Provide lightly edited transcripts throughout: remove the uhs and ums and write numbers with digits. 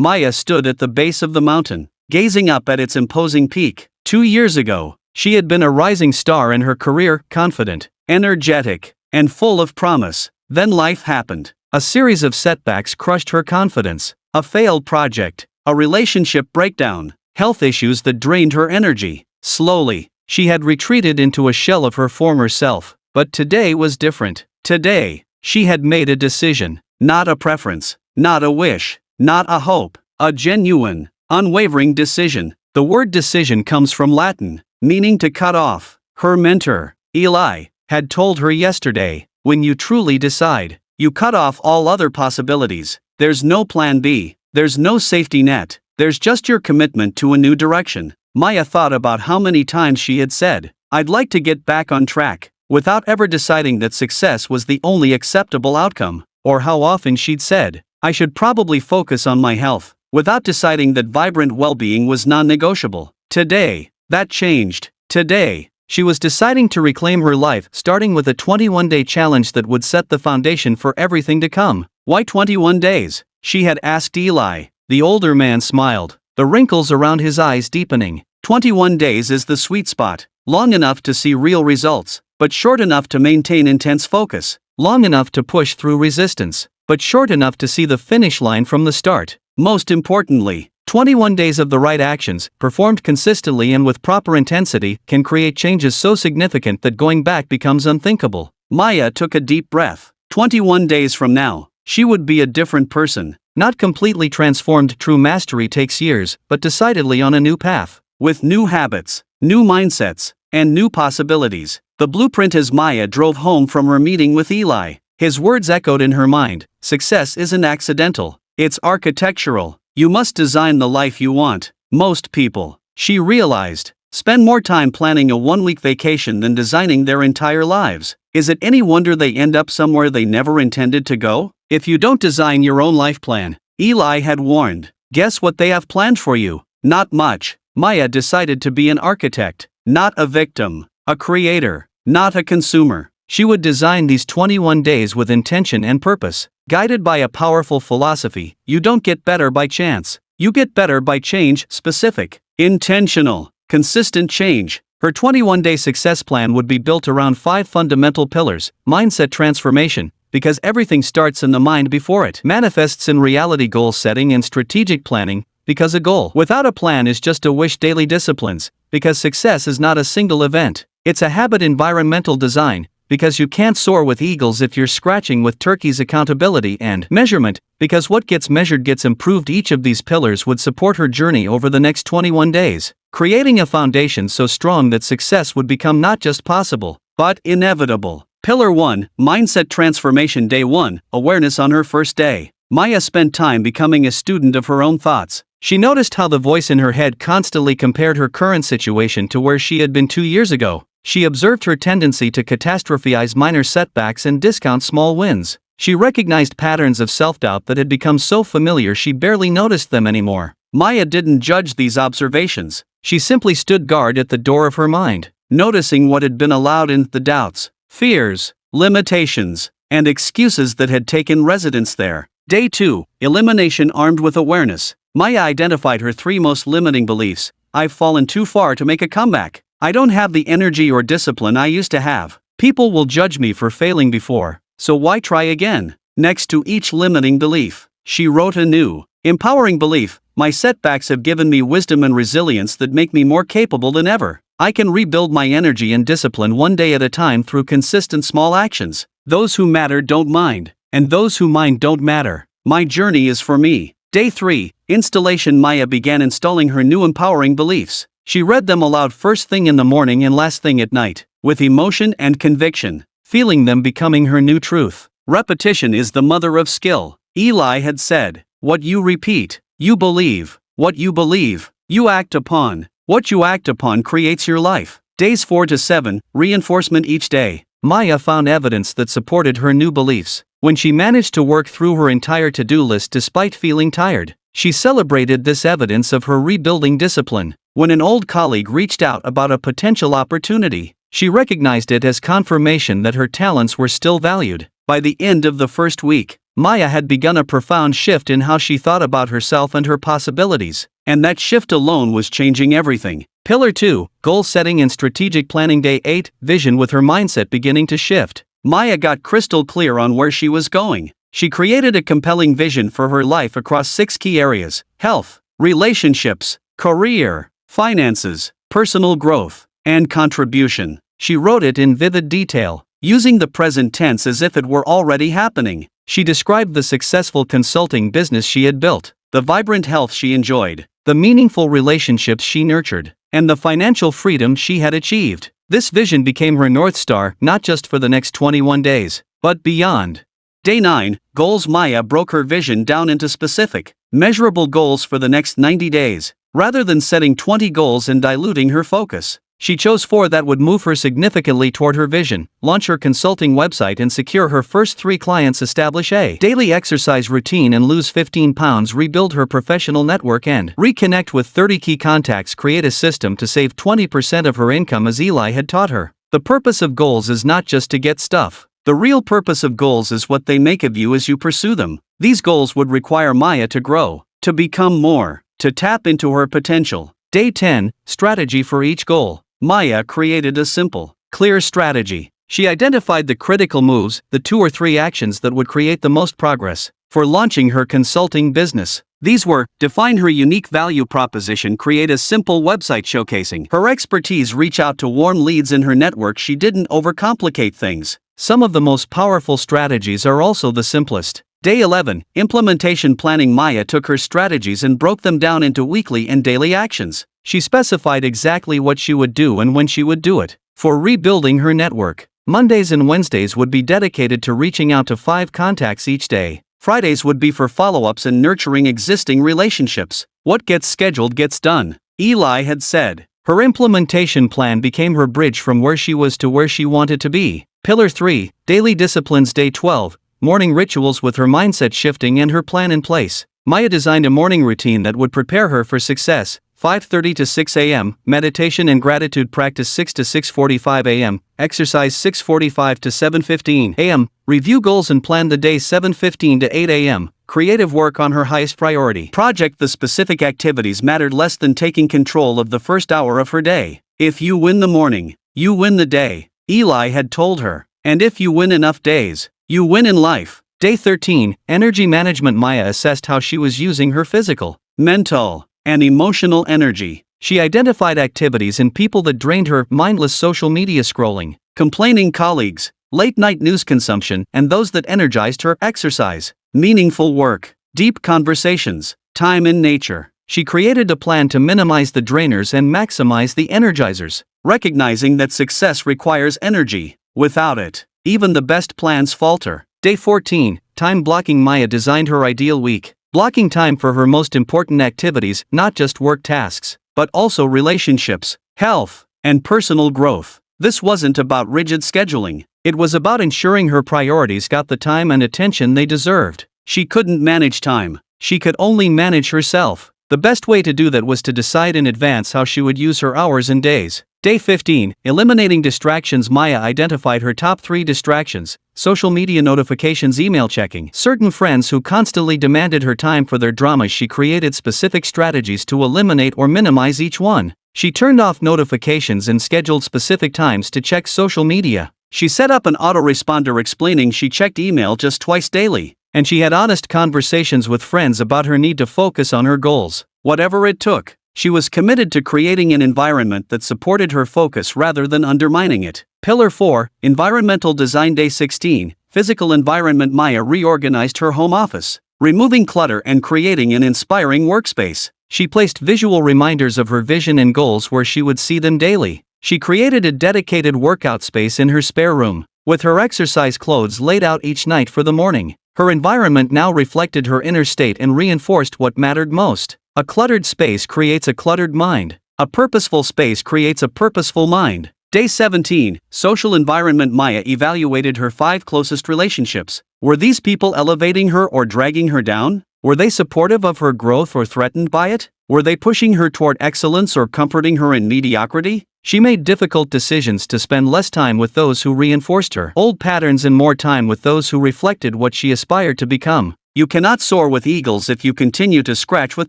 Maya stood at the base of the mountain, gazing up at its imposing peak. 2 years ago, she had been a rising star in her career, confident, energetic, and full of promise. Then life happened. A series of setbacks crushed her confidence. A failed project, a relationship breakdown, health issues that drained her energy. Slowly, she had retreated into a shell of her former self. But today was different. Today, she had made a decision, not a preference, not a wish, not a hope, a genuine, unwavering decision. The word decision comes from Latin, meaning to cut off. Her mentor, Eli, had told her yesterday, when you truly decide, you cut off all other possibilities. There's no plan B, there's no safety net, there's just your commitment to a new direction. Maya thought about how many times she had said, I'd like to get back on track, without ever deciding that success was the only acceptable outcome, or how often she'd said, I should probably focus on my health, without deciding that vibrant well-being was non-negotiable. Today, that changed. Today, she was deciding to reclaim her life, starting with a 21-day challenge that would set the foundation for everything to come. Why 21 days? She had asked Eli. The older man smiled, the wrinkles around his eyes deepening. 21 days is the sweet spot, long enough to see real results, but short enough to maintain intense focus, long enough to push through resistance, but short enough to see the finish line from the start. Most importantly, 21 days of the right actions, performed consistently and with proper intensity, can create changes so significant that going back becomes unthinkable. Maya took a deep breath. 21 days from now, she would be a different person. Not completely transformed. True mastery takes years, but decidedly on a new path. With new habits, new mindsets, and new possibilities. The blueprint. As Maya drove home from her meeting with Eli, his words echoed in her mind. Success isn't accidental, it's architectural. You must design the life you want. Most people, she realized, spend more time planning a one-week vacation than designing their entire lives. Is it any wonder they end up somewhere they never intended to go? If you don't design your own life plan, Eli had warned, guess what they have planned for you? Not much. Maya decided to be an architect, not a victim, a creator, not a consumer. She would design these 21 days with intention and purpose, guided by a powerful philosophy. You don't get better by chance. You get better by change, specific, intentional, consistent change. Her 21-day success plan would be built around 5 fundamental pillars. Mindset transformation, because everything starts in the mind before it manifests in reality. Goal setting and strategic planning, because a goal without a plan is just a wish. Daily disciplines, because success is not a single event, it's a habit. Environmental design, because you can't soar with eagles if you're scratching with turkeys. Accountability and measurement, because what gets measured gets improved. Each of these pillars would support her journey over the next 21 days, creating a foundation so strong that success would become not just possible, but inevitable. Pillar 1, Mindset Transformation. Day 1, Awareness. On her first day, Maya spent time becoming a student of her own thoughts. She noticed how the voice in her head constantly compared her current situation to where she had been 2 years ago. She observed her tendency to catastrophize minor setbacks and discount small wins. She recognized patterns of self-doubt that had become so familiar she barely noticed them anymore. Maya didn't judge these observations. She simply stood guard at the door of her mind, noticing what had been allowed in. The doubts, fears, limitations, and excuses that had taken residence there. Day 2, Elimination. Armed with awareness, Maya identified her 3 most limiting beliefs. I've fallen too far to make a comeback. I don't have the energy or discipline I used to have. People will judge me for failing before, so why try again? Next to each limiting belief, she wrote a new, empowering belief. My setbacks have given me wisdom and resilience that make me more capable than ever. I can rebuild my energy and discipline one day at a time through consistent small actions. Those who matter don't mind, and those who mind don't matter. My journey is for me. Day 3, Installation. Maya began installing her new empowering beliefs. She read them aloud first thing in the morning and last thing at night, with emotion and conviction, feeling them becoming her new truth. Repetition is the mother of skill. Eli had said, what you repeat, you believe. What you believe, you act upon. What you act upon creates your life. Days 4 to 7, Reinforcement. Each day, Maya found evidence that supported her new beliefs. When she managed to work through her entire to-do list despite feeling tired, she celebrated this evidence of her rebuilding discipline. When an old colleague reached out about a potential opportunity, she recognized it as confirmation that her talents were still valued. By the end of the first week, Maya had begun a profound shift in how she thought about herself and her possibilities, and that shift alone was changing everything. Pillar 2, Goal Setting and Strategic Planning. Day 8, Vision. With her mindset beginning to shift, Maya got crystal clear on where she was going. She created a compelling vision for her life across 6 key areas: health, relationships, career, finances, personal growth, and contribution. She wrote it in vivid detail, using the present tense as if it were already happening. She described the successful consulting business she had built, the vibrant health she enjoyed, the meaningful relationships she nurtured, and the financial freedom she had achieved. This vision became her North Star, not just for the next 21 days, but beyond. Day 9, Goals. Maya broke her vision down into specific, measurable goals for the next 90 days. Rather than setting 20 goals and diluting her focus, she chose 4 that would move her significantly toward her vision: launch her consulting website and secure her first 3 clients, establish a daily exercise routine and lose 15 pounds, rebuild her professional network and reconnect with 30 key contacts, create a system to save 20% of her income as Eli had taught her. The purpose of goals is not just to get stuff. The real purpose of goals is what they make of you as you pursue them. These goals would require Maya to grow, to become more, to tap into her potential. Day 10, Strategy for each goal. Maya created a simple, clear strategy. She identified the critical moves, the 2 or 3 actions that would create the most progress, for launching her consulting business. These were: define her unique value proposition, create a simple website showcasing her expertise, reach out to warm leads in her network. She didn't overcomplicate things. Some of the most powerful strategies are also the simplest. Day 11, Implementation Planning. Maya took her strategies and broke them down into weekly and daily actions. She specified exactly what she would do and when she would do it. For rebuilding her network, Mondays and Wednesdays would be dedicated to reaching out to 5 contacts each day. Fridays would be for follow-ups and nurturing existing relationships. What gets scheduled gets done, Eli had said. Her implementation plan became her bridge from where she was to where she wanted to be. Pillar 3, Daily Disciplines. Day 12, Morning Rituals. With her mindset shifting and her plan in place, Maya designed a morning routine that would prepare her for success. 5:30 to 6 a.m., meditation and gratitude practice. 6 to 6:45 a.m., exercise. 6:45 to 7:15 a.m., review goals and plan the day. 7:15 to 8 a.m., creative work on her highest priority project. The specific activities mattered less than taking control of the first hour of her day. If you win the morning, you win the day, Eli had told her. And if you win enough days, you win in life. Day 13, Energy Management. Maya assessed how she was using her physical, mental, and emotional energy. She identified activities and people that drained her: mindless social media scrolling, complaining colleagues, late-night news consumption, and those that energized her: exercise, meaningful work, deep conversations, time in nature. She created a plan to minimize the drainers and maximize the energizers, recognizing that success requires energy. Without it, even the best plans falter. Day 14, Time Blocking. Maya designed her ideal week, blocking time for her most important activities, not just work tasks, but also relationships, health, and personal growth. This wasn't about rigid scheduling. It was about ensuring her priorities got the time and attention they deserved. She couldn't manage time. She could only manage herself. The best way to do that was to decide in advance how she would use her hours and days. Day 15, Eliminating Distractions. Maya identified her top 3 distractions: social media notifications, email checking, certain friends who constantly demanded her time for their dramas. She created specific strategies to eliminate or minimize each one. She turned off notifications and scheduled specific times to check social media. She set up an autoresponder explaining she checked email just twice daily, and she had honest conversations with friends about her need to focus on her goals, whatever it took. She was committed to creating an environment that supported her focus rather than undermining it. Pillar 4, Environmental Design. Day 16, Physical Environment. Maya reorganized her home office, removing clutter and creating an inspiring workspace. She placed visual reminders of her vision and goals where she would see them daily. She created a dedicated workout space in her spare room, with her exercise clothes laid out each night for the morning. Her environment now reflected her inner state and reinforced what mattered most. A cluttered space creates a cluttered mind. A purposeful space creates a purposeful mind. Day 17, Social Environment. Maya evaluated her 5 closest relationships. Were these people elevating her or dragging her down? Were they supportive of her growth or threatened by it? Were they pushing her toward excellence or comforting her in mediocrity? She made difficult decisions to spend less time with those who reinforced her old patterns and more time with those who reflected what she aspired to become. You cannot soar with eagles if you continue to scratch with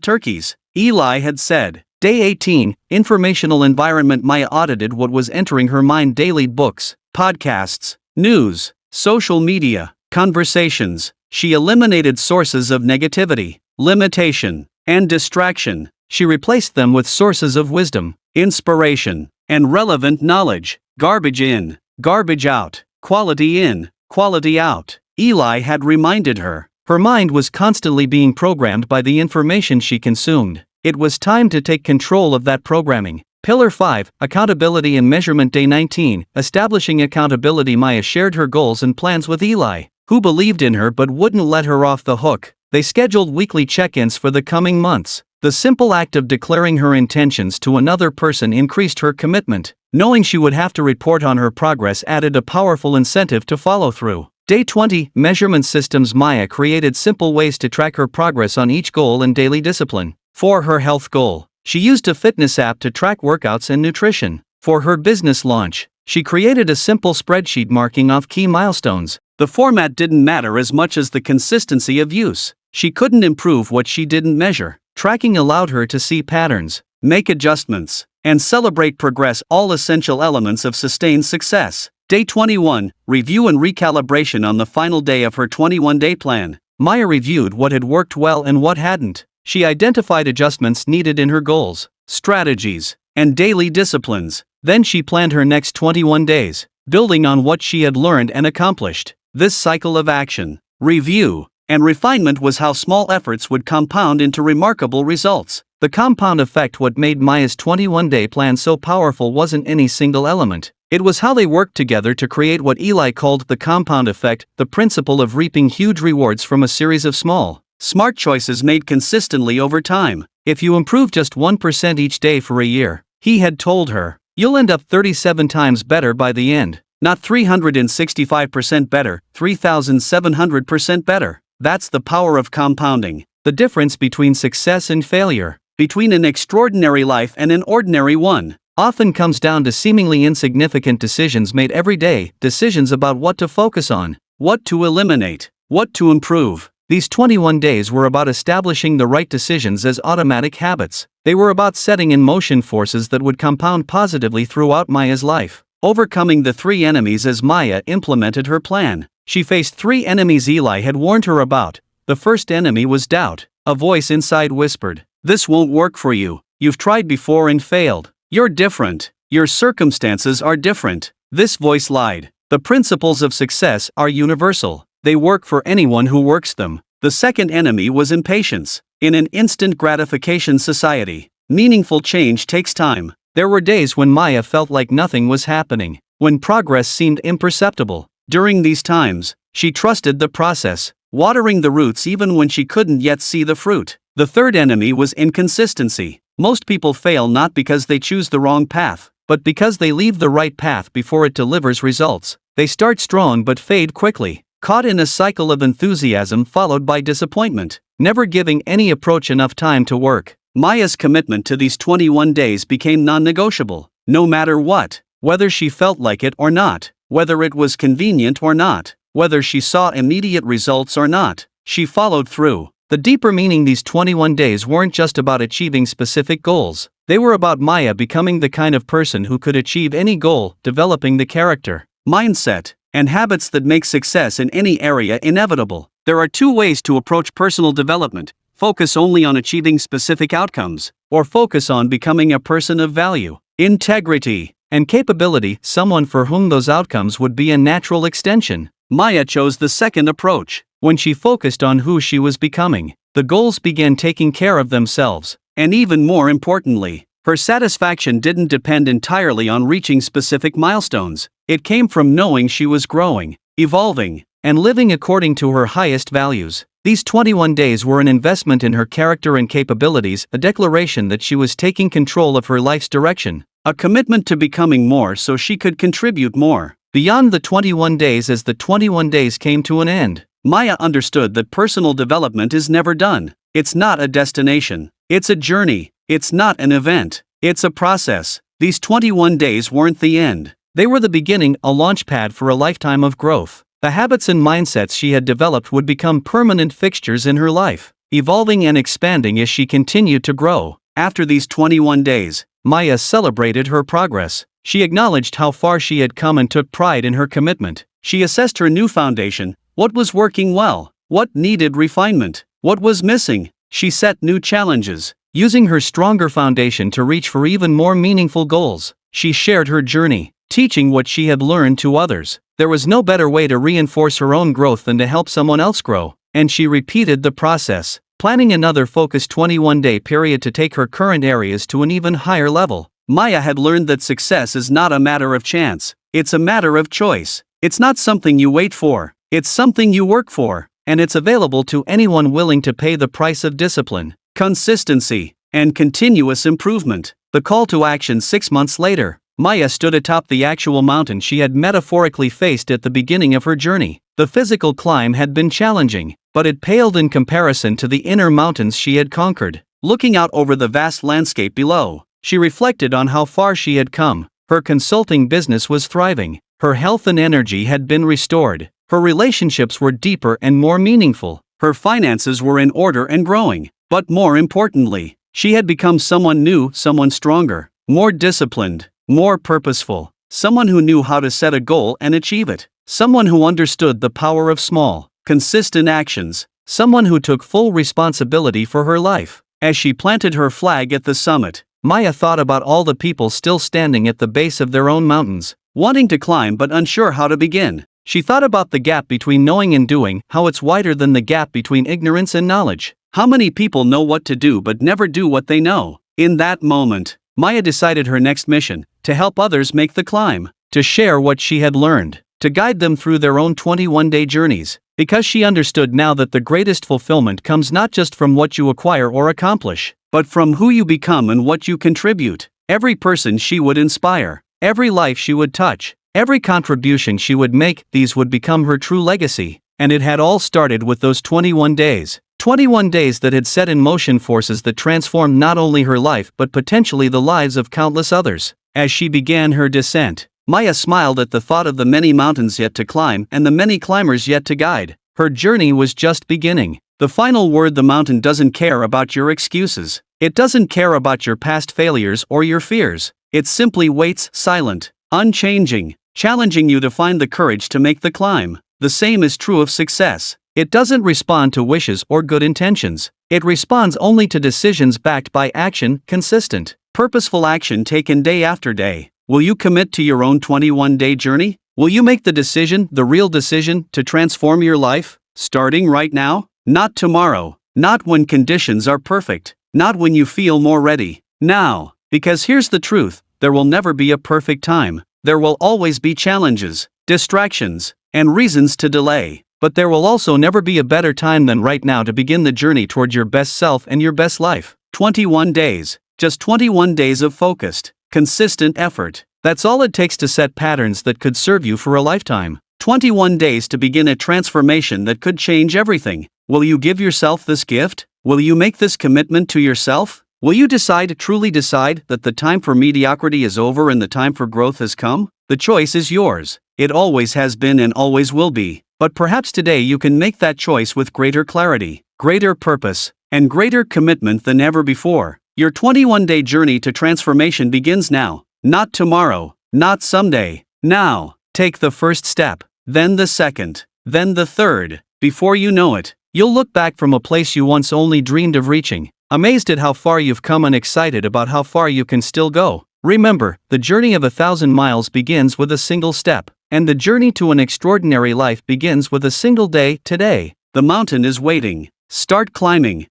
turkeys, Eli had said. Day 18, Informational Environment. Maya audited what was entering her mind daily: books, podcasts, news, social media, conversations. She eliminated sources of negativity, limitation, and distraction. She replaced them with sources of wisdom, inspiration, and relevant knowledge. Garbage in, garbage out, quality in, quality out, Eli had reminded her. Her mind was constantly being programmed by the information she consumed. It was time to take control of that programming. Pillar 5, Accountability and Measurement. Day 19, Establishing accountability. Maya shared her goals and plans with Eli, who believed in her but wouldn't let her off the hook. They scheduled weekly check-ins for the coming months. The simple act of declaring her intentions to another person increased her commitment. Knowing she would have to report on her progress added a powerful incentive to follow through. Day 20, Measurement Systems. Maya created simple ways to track her progress on each goal and daily discipline. For her health goal, she used a fitness app to track workouts and nutrition. For her business launch, she created a simple spreadsheet marking off key milestones. The format didn't matter as much as the consistency of use. She couldn't improve what she didn't measure. Tracking allowed her to see patterns, make adjustments, and celebrate progress, all essential elements of sustained success. Day 21, Review and Recalibration. On the final day of her 21-day plan, Maya reviewed what had worked well and what hadn't. She identified adjustments needed in her goals, strategies, and daily disciplines. Then she planned her next 21 days, building on what she had learned and accomplished. This cycle of action, review, and refinement was how small efforts would compound into remarkable results. The compound effect. What made Maya's 21-day plan so powerful wasn't any single element. It was how they worked together to create what Eli called the compound effect, the principle of reaping huge rewards from a series of small, smart choices made consistently over time. If you improve just 1% each day for a year, he had told her, you'll end up 37 times better by the end. Not 365% better, 3,700% better. That's the power of compounding. The difference between success and failure, between an extraordinary life and an ordinary one, often comes down to seemingly insignificant decisions made every day, decisions about what to focus on, what to eliminate, what to improve. These 21 days were about establishing the right decisions as automatic habits. They were about setting in motion forces that would compound positively throughout Maya's life. Overcoming the 3 enemies. As Maya implemented her plan, she faced 3 enemies Eli had warned her about. The first enemy was doubt. A voice inside whispered, "This won't work for you. You've tried before and failed. You're different. Your circumstances are different." This voice lied. The principles of success are universal. They work for anyone who works them. The second enemy was impatience. In an instant gratification society, meaningful change takes time. There were days when Maya felt like nothing was happening, when progress seemed imperceptible. During these times, she trusted the process, watering the roots even when she couldn't yet see the fruit. The third enemy was inconsistency. Most people fail not because they choose the wrong path, but because they leave the right path before it delivers results. They start strong but fade quickly, caught in a cycle of enthusiasm followed by disappointment, never giving any approach enough time to work. Maya's commitment to these 21 days became non-negotiable. No matter what, whether she felt like it or not, whether it was convenient or not, whether she saw immediate results or not, she followed through. The deeper meaning: these 21 days weren't just about achieving specific goals. They were about Maya becoming the kind of person who could achieve any goal, developing the character, mindset, and habits that make success in any area inevitable. There are 2 ways to approach personal development: focus only on achieving specific outcomes, or focus on becoming a person of value, integrity, and capability, someone for whom those outcomes would be a natural extension. Maya chose the second approach. When she focused on who she was becoming, the goals began taking care of themselves, and even more importantly, her satisfaction didn't depend entirely on reaching specific milestones. It came from knowing she was growing, evolving, and living according to her highest values. These 21 days were an investment in her character and capabilities, a declaration that she was taking control of her life's direction, a commitment to becoming more so she could contribute more. Beyond the 21 days, as the 21 days came to an end, Maya understood that personal development is never done. It's not a destination. It's a journey. It's not an event. It's a process. these 21 days weren't the end. They were the beginning, a launchpad for a lifetime of growth. The habits and mindsets she had developed would become permanent fixtures in her life, evolving and expanding as she continued to grow. After these 21 days, Maya celebrated her progress. She acknowledged how far she had come and took pride in her commitment. She assessed her new foundation, what was working well, what needed refinement, what was missing. She set new challenges, using her stronger foundation to reach for even more meaningful goals. She shared her journey, teaching what she had learned to others. There was no better way to reinforce her own growth than to help someone else grow, and she repeated the process, planning another focused 21-day period to take her current areas to an even higher level. Maya had learned that success is not a matter of chance, it's a matter of choice. It's not something you wait for, it's something you work for, and it's available to anyone willing to pay the price of discipline, consistency, and continuous improvement. The call to action 6 months later. Maya stood atop the actual mountain she had metaphorically faced at the beginning of her journey. The physical climb had been challenging, but it paled in comparison to the inner mountains she had conquered. Looking out over the vast landscape below, she reflected on how far she had come. Her consulting business was thriving, her health and energy had been restored, her relationships were deeper and more meaningful, her finances were in order and growing. But more importantly, she had become someone new, someone stronger, more disciplined, more purposeful, someone who knew how to set a goal and achieve it, someone who understood the power of small, consistent actions, someone who took full responsibility for her life. As she planted her flag at the summit, Maya thought about all the people still standing at the base of their own mountains, wanting to climb but unsure how to begin. She thought about the gap between knowing and doing, how it's wider than the gap between ignorance and knowledge. How many people know what to do but never do what they know? In that moment, Maya decided her next mission, to help others make the climb, to share what she had learned, to guide them through their own 21-day journeys, because she understood now that the greatest fulfillment comes not just from what you acquire or accomplish, but from who you become and what you contribute. Every person she would inspire, every life she would touch, every contribution she would make, these would become her true legacy. And it had all started with those 21 days. 21 days that had set in motion forces that transformed not only her life but potentially the lives of countless others. As she began her descent, Maya smiled at the thought of the many mountains yet to climb and the many climbers yet to guide. Her journey was just beginning. The final word: the mountain doesn't care about your excuses. It doesn't care about your past failures or your fears. It simply waits, silent, unchanging, challenging you to find the courage to make the climb. The same is true of success. It doesn't respond to wishes or good intentions. It responds only to decisions backed by action, consistent, purposeful action taken day after day. Will you commit to your own 21-day journey? Will you make the decision, the real decision, to transform your life, starting right now? Not tomorrow, not when conditions are perfect, not when you feel more ready. Now, because here's the truth, there will never be a perfect time. There will always be challenges, distractions, and reasons to delay. But there will also never be a better time than right now to begin the journey toward your best self and your best life. 21 days. Just 21 days of focused, consistent effort. That's all it takes to set patterns that could serve you for a lifetime. 21 days to begin a transformation that could change everything. Will you give yourself this gift? Will you make this commitment to yourself? Will you truly decide, that the time for mediocrity is over and the time for growth has come? The choice is yours. It always has been and always will be. But perhaps today you can make that choice with greater clarity, greater purpose, and greater commitment than ever before. Your 21-day journey to transformation begins now. Not tomorrow, not someday. Now, take the first step, then the second, then the third. Before you know it, you'll look back from a place you once only dreamed of reaching, amazed at how far you've come and excited about how far you can still go. Remember, the journey of 1,000 miles begins with a single step, and the journey to an extraordinary life begins with a single day, today. The mountain is waiting. Start climbing.